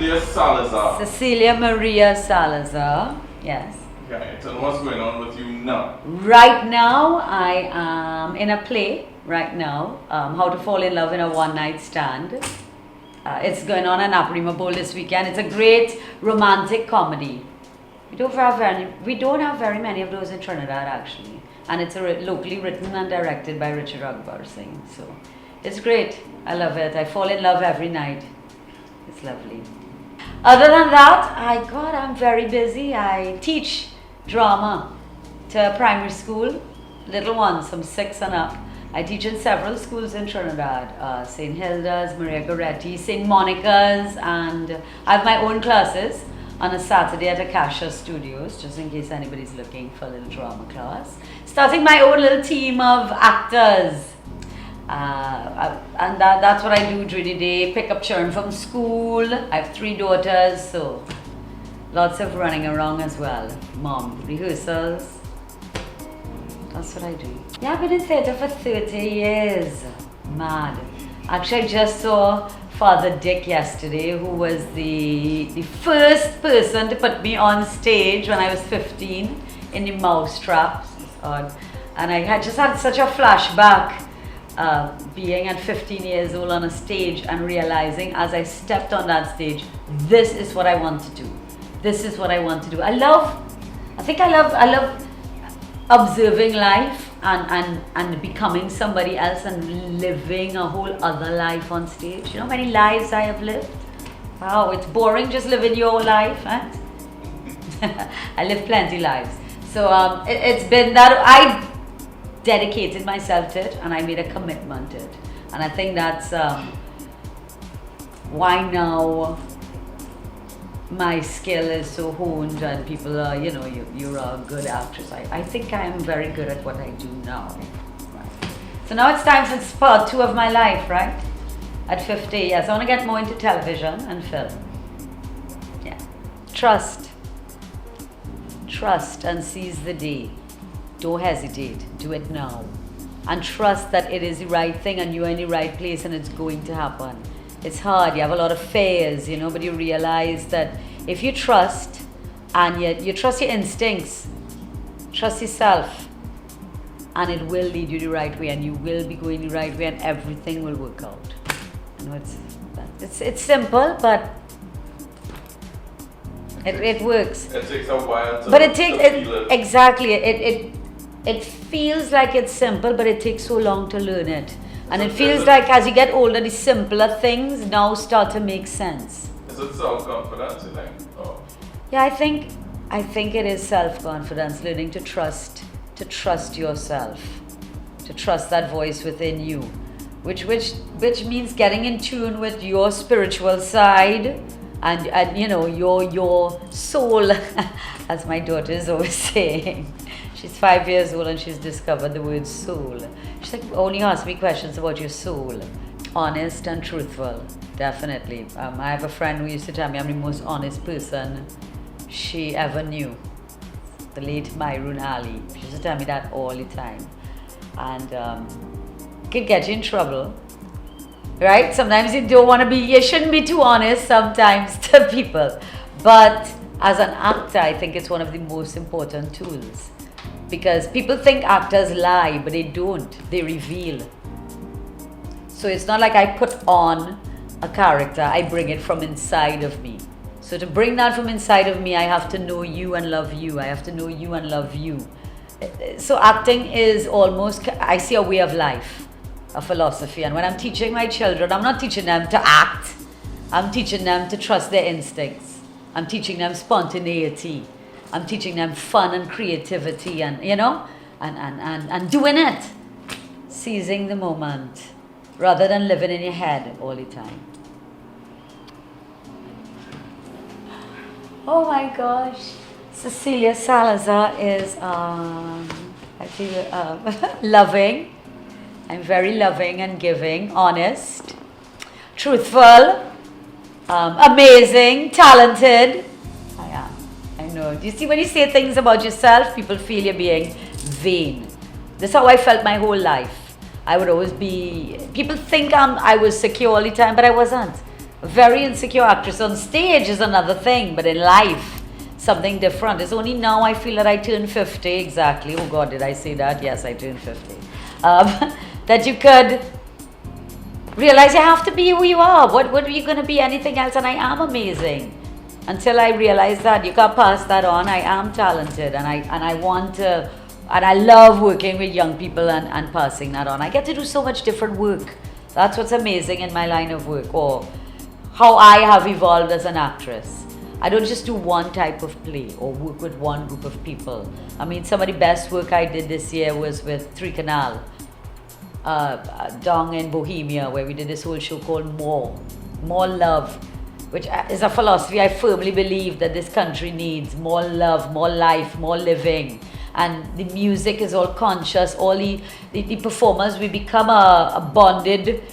Cecilia Salazar. Cecilia Maria Salazar, yes. Right, and what's going on with you now? Right now, I am in a play, right now, How to Fall in Love in a One-Night Stand. It's going on in Aprima Bowl this weekend. It's a great romantic comedy. We don't have very many of those in Trinidad, actually. And it's locally written and directed by Richard Akbar Singh. So it's great. I love it. I fall in love every night. It's lovely. Other than that, I'm very busy. I teach drama to primary school, little ones from 6 and up. I teach in several schools in Trinidad, St. Hilda's, Maria Goretti, St. Monica's, and I have my own classes on a Saturday at Akasha Studios, just in case anybody's looking for a little drama class. Starting my own little team of actors. And that's what I do during the day, pick up children from school. I have 3 daughters, so lots of running around as well. Mom, rehearsals. That's what I do. Yeah, I've been in theatre for 30 years. Mad. Actually, I just saw Father Dick yesterday, who was the first person to put me on stage when I was 15 in the Mousetraps. And I had just had such a flashback being at 15 years old on a stage and realizing as I stepped on that stage, this is what I want to do. This is what I want to do. I love observing life and becoming somebody else and living a whole other life on stage. You know how many lives I have lived? Wow, it's boring just living your whole life, huh? I live plenty lives. So it's been that I dedicated myself to it and I made a commitment to it. And I think that's why now my skill is so honed and people are, you're a good actress. I think I am very good at what I do now. Right. So now it's time for part 2 of my life, right? At 50, yes. I want to get more into television and film. Yeah. Trust and seize the day. Don't hesitate. Do it now. And trust that it is the right thing and you're in the right place and it's going to happen. It's hard, you have a lot of fears, but you realize that if you trust and you trust your instincts, trust yourself, and it will lead you the right way and you will be going the right way and everything will work out. I know it's simple, but it works. It takes a while to feel it. Exactly. It feels like it's simple, but it takes so long to learn it. And it feels like as you get older, the simpler things now start to make sense. Is it self-confidence, you think? Oh. Yeah, I think it is self-confidence, learning to trust yourself, to trust that voice within you, which means getting in tune with your spiritual side and your soul, as my daughter is always saying. She's 5 years old and she's discovered the word soul. She's like, only ask me questions about your soul. Honest and truthful, definitely. I have a friend who used to tell me I'm the most honest person she ever knew. The late Myrun Ali. She used to tell me that all the time. And it can get you in trouble. Right? Sometimes you shouldn't be too honest sometimes to people. But as an actor, I think it's one of the most important tools. Because people think actors lie, but they don't. They reveal. So it's not like I put on a character, I bring it from inside of me. So to bring that from inside of me, I have to know you and love you. I have to know you and love you. So acting is almost, I see a way of life, a philosophy. And when I'm teaching my children, I'm not teaching them to act. I'm teaching them to trust their instincts. I'm teaching them spontaneity. I'm teaching them fun and creativity and, and doing it. Seizing the moment rather than living in your head all the time. Oh my gosh. Cecilia Salazar is, I feel, loving. I'm very loving and giving, honest, truthful, amazing, talented. I know. Do you see when you say things about yourself, people feel you're being vain. That's how I felt my whole life. I would always be, people think I was secure all the time, but I wasn't. A very insecure actress on stage is another thing, but in life, something different. It's only now I feel that I turned 50 exactly. Oh God, did I say that? Yes, I turned 50. That you could realize you have to be who you are. What are you going to be anything else? And I am amazing. Until I realize that, you can't pass that on. I am talented, and I want to, and I love working with young people and passing that on. I get to do so much different work. That's what's amazing in my line of work, or how I have evolved as an actress. I don't just do one type of play or work with one group of people. I mean, some of the best work I did this year was with Three Canal, down in Bohemia, where we did this whole show called More Love, which is a philosophy I firmly believe that this country needs. More love, more life, more living. And the music is all conscious, all the performers, we become a bonded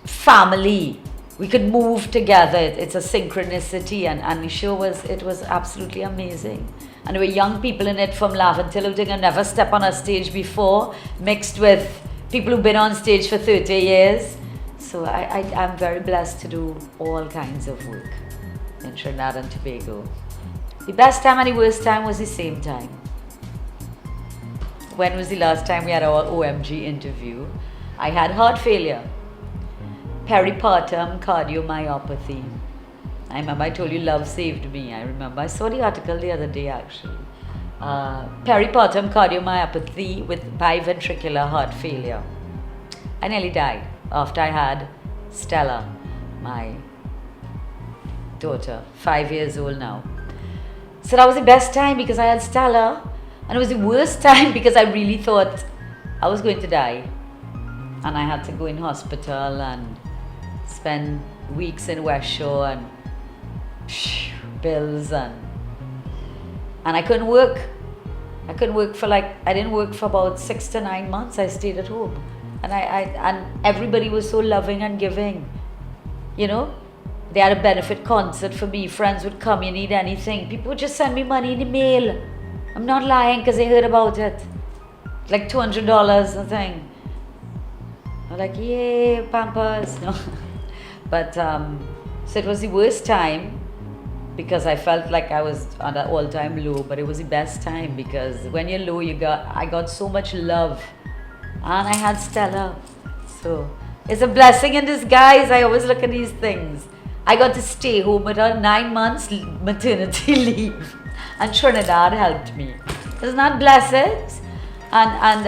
family. We could move together. It's a synchronicity, and the show was absolutely amazing. And there were young people in it from Laventille who didn't never step on a stage before, mixed with people who've been on stage for 30 years. So I'm very blessed to do all kinds of work in Trinidad and Tobago. The best time and the worst time was the same time. When was the last time we had our OMG interview? I had heart failure, peripartum cardiomyopathy. I remember I told you love saved me. I remember I saw the article the other day actually. Peripartum cardiomyopathy with biventricular heart failure. I nearly died after I had Stella, my daughter, 5 years old now. So that was the best time because I had Stella. And it was the worst time because I really thought I was going to die. And I had to go in hospital and spend weeks in West Shore and bills and I couldn't work. I couldn't work for I didn't work for about 6 to 9 months. I stayed at home. And and everybody was so loving and giving. You know? They had a benefit concert for me. Friends would come, you need anything. People would just send me money in the mail. I'm not lying because they heard about it. Like $200 a thing. I'm like, yay, Pampers. No. But, so it was the worst time because I felt like I was on an all-time low, but it was the best time because when you're low, I got so much love. And I had Stella. So it's a blessing in disguise. I always look at these things. I got to stay home with her 9 months maternity leave. And Trinidad helped me. Isn't that blessed? And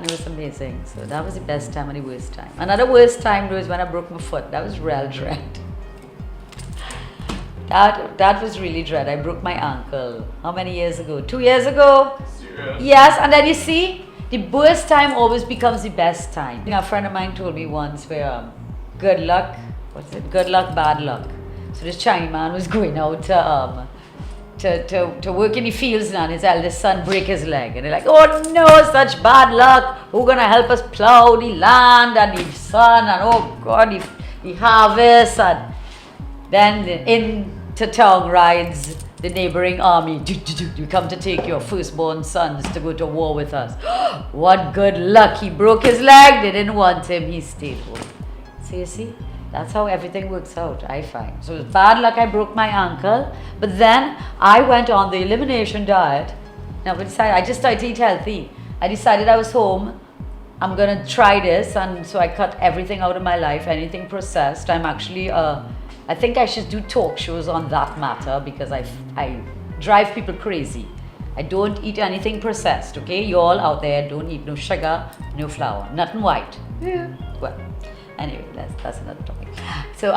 it was amazing. So that was the best time and the worst time. Another worst time was when I broke my foot. That was real dread. That was really dread. I broke my ankle. How many years ago? 2 years ago? Serious? Yes, and then you see, the worst time always becomes the best time. A friend of mine told me once where good luck, what's it? Good luck, bad luck. So this Chinese man was going out to work in the fields now, and his eldest son break his leg, and they're like, oh no, such bad luck, who's gonna help us plow the land and the sun, and oh God, the harvest. And then into town rides the neighboring army. You come to take your firstborn sons to go to war with us. What good luck, he broke his leg, they didn't want him, he stayed home. So you see, that's how everything works out, I find. So it's bad luck I broke my ankle, but then I went on the elimination diet. Now I just started to eat healthy. I decided I was home, I'm gonna try this, and so I cut everything out of my life, anything processed. I'm actually, I think I should do talk shows on that matter because I drive people crazy. I don't eat anything processed, okay? You all out there, don't eat no sugar, no flour, nothing white. Yeah. Well, anyway, that's another topic. So,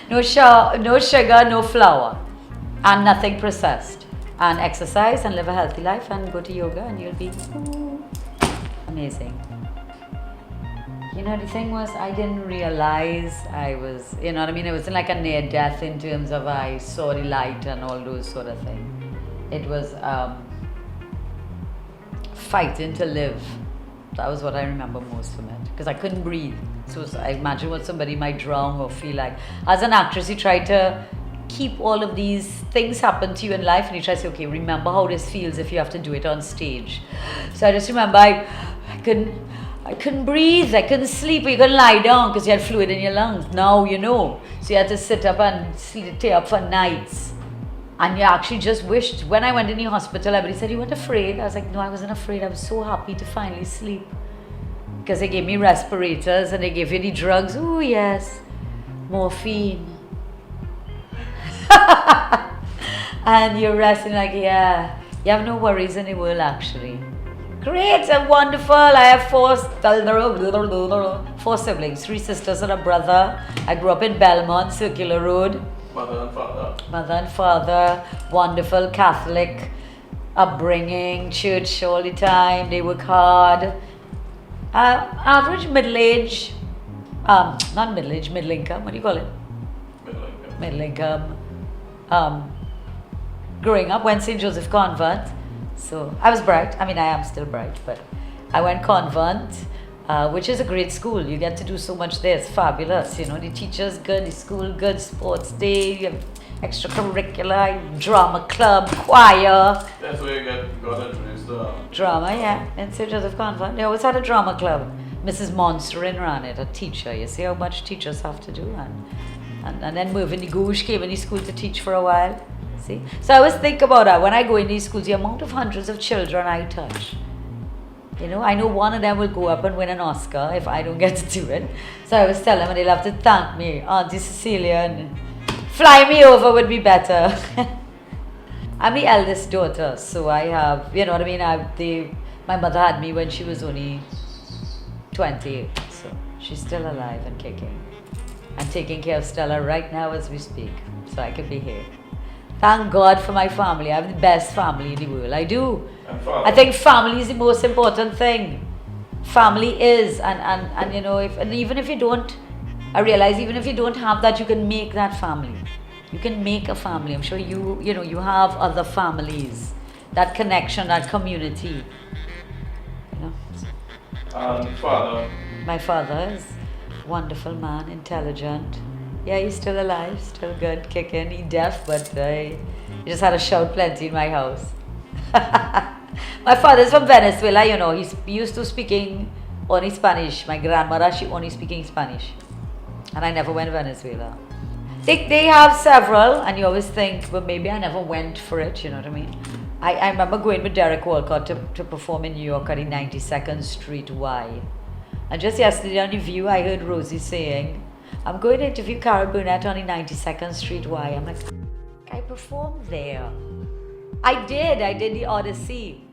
no sugar, no flour, and nothing processed. And exercise and live a healthy life and go to yoga and you'll be amazing. You know, the thing was, I didn't realize I was, you know what I mean? It wasn't like a near death in terms of I saw the light and all those sort of things. It was fighting to live. That was what I remember most from it, because I couldn't breathe. So I imagine what somebody might drown or feel like. As an actress, you try to keep all of these things happen to you in life, and you try to say, okay, remember how this feels if you have to do it on stage. So I just remember I I couldn't breathe, I couldn't sleep, you couldn't lie down because you had fluid in your lungs. Now you know. So you had to sit up and stay up for nights. And you actually just wished, when I went in the hospital, everybody said, you weren't afraid? I was like, no, I wasn't afraid. I was so happy to finally sleep. Because they gave me respirators and they gave you the drugs. Oh yes, morphine. And you're resting like, yeah, you have no worries in the world actually. Great and wonderful. I have four siblings, 3 sisters and a brother. I grew up in Belmont, Circular Road. Mother and father. Mother and father, wonderful Catholic upbringing, church all the time. They work hard. Average middle age, not middle age, middle income. What do you call it? Middle income. Middle income. Growing up, went St. Joseph Convent. So I was bright. I mean, I am still bright, but I went convent, which is a great school. You get to do so much there. It's fabulous. You know, the teachers good, the school good, sports day, you have extracurricular, drama club, choir. That's where you got introduced to Drama, yeah, in St. Joseph Convent. They always had a drama club. Mrs. Monsterin ran it, a teacher. You see how much teachers have to do. And then Mervyn the Goosh came in the school to teach for a while. See? So I always think about that. When I go in these schools, the amount of hundreds of children I touch. You know, I know one of them will go up and win an Oscar if I don't get to do it. So I always tell them, and they'll have to thank me, Auntie Cecilia, and fly me over would be better. I'm the eldest daughter, so I have, you know what I mean? My mother had me when she was only 28, so she's still alive and kicking. I'm taking care of Stella right now as we speak, so I can be here. Thank God for my family. I have the best family in the world. I do. I think family is the most important thing. Family is, and you know, even if you don't, I realize even if you don't have that, you can make that family. You can make a family. I'm sure you have other families. That connection, that community. You know. Father. My father is a wonderful man, intelligent. Yeah, he's still alive, still good, kicking. He's deaf, but he just had to shout plenty in my house. My father's from Venezuela, you know. He's used to speaking only Spanish. My grandmother, she only speaking Spanish. And I never went to Venezuela. They have several, and you always think, but maybe I never went for it, you know what I mean? I remember going with Derek Walcott to perform in New York at the 92nd Street Y. And just yesterday on The View, I heard Rosie saying, I'm going to interview Carol Burnett on the 92nd Street Y. I'm like, I performed there. I did the Odyssey.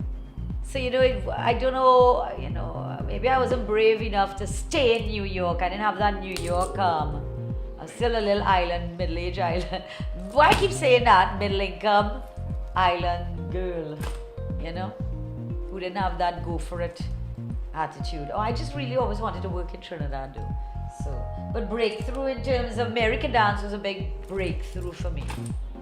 So, you know, I don't know, you know, maybe I wasn't brave enough to stay in New York. I didn't have that New York, I'm still a little island, middle-aged island. Why I keep saying that? Middle-income island girl, you know, who didn't have that go for it attitude. Oh, I just really always wanted to work in Trinidad, though. So, but breakthrough in terms of American dance was a big breakthrough for me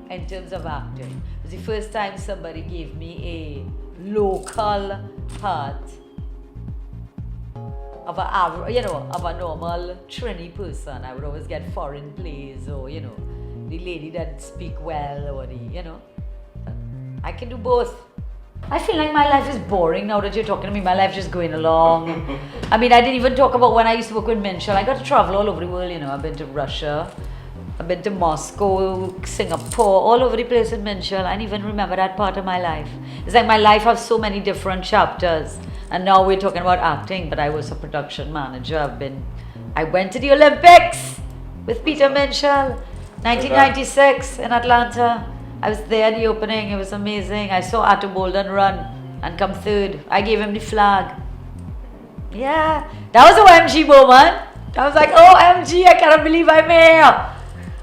in terms of acting. It was the first time somebody gave me a local part of a normal Trini person. I would always get foreign plays, or you know, the lady that speak well, or the, you know, I can do both. I feel like my life is boring now that you're talking to me. My life just going along. I mean, I didn't even talk about when I used to work with Minshall. I got to travel all over the world, you know. I've been to Russia, I've been to Moscow, Singapore, all over the place with Minshall. I didn't even remember that part of my life. It's like my life has so many different chapters. And now we're talking about acting, but I was a production manager. I went to the Olympics with Peter Minshall, 1996 in Atlanta. I was there at the opening. It was amazing. I saw Atto Bolden run and come third. I gave him the flag. Yeah, that was an OMG moment. I was like, OMG, I cannot believe I'm here.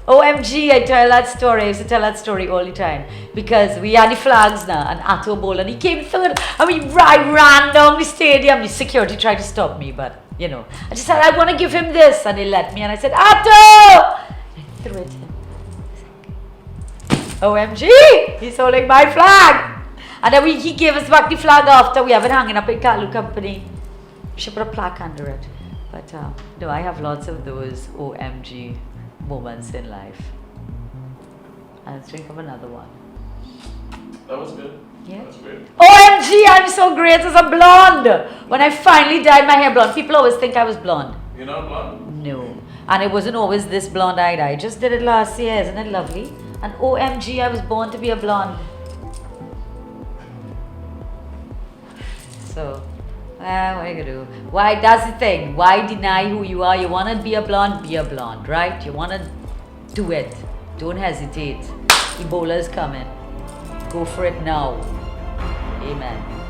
OMG, I tell that story. I used to tell that story all the time because we had the flags now, and Atto Bolden, he came third. I mean, I ran down the stadium. The security tried to stop me, but you know, I just said, I want to give him this, and they let me, and I said, Atto! I threw it. OMG, he's holding my flag. And then he gave us back the flag after. We have it hanging up in Kalu Company. We should put a plaque under it. But no, I have lots of those OMG moments in life. And let's drink of another one. That was good. Yeah. That's great. OMG, I'm so great as a blonde. When I finally dyed my hair blonde, people always think I was blonde. You're not blonde? No. And it wasn't always this blonde eyed. I just did it last year. Isn't it lovely? And OMG, I was born to be a blonde. So, what are you gonna do? Why? That's the thing. Why deny who you are? You wanna be a blonde? Be a blonde, right? You wanna do it. Don't hesitate. Ebola is coming. Go for it now. Amen.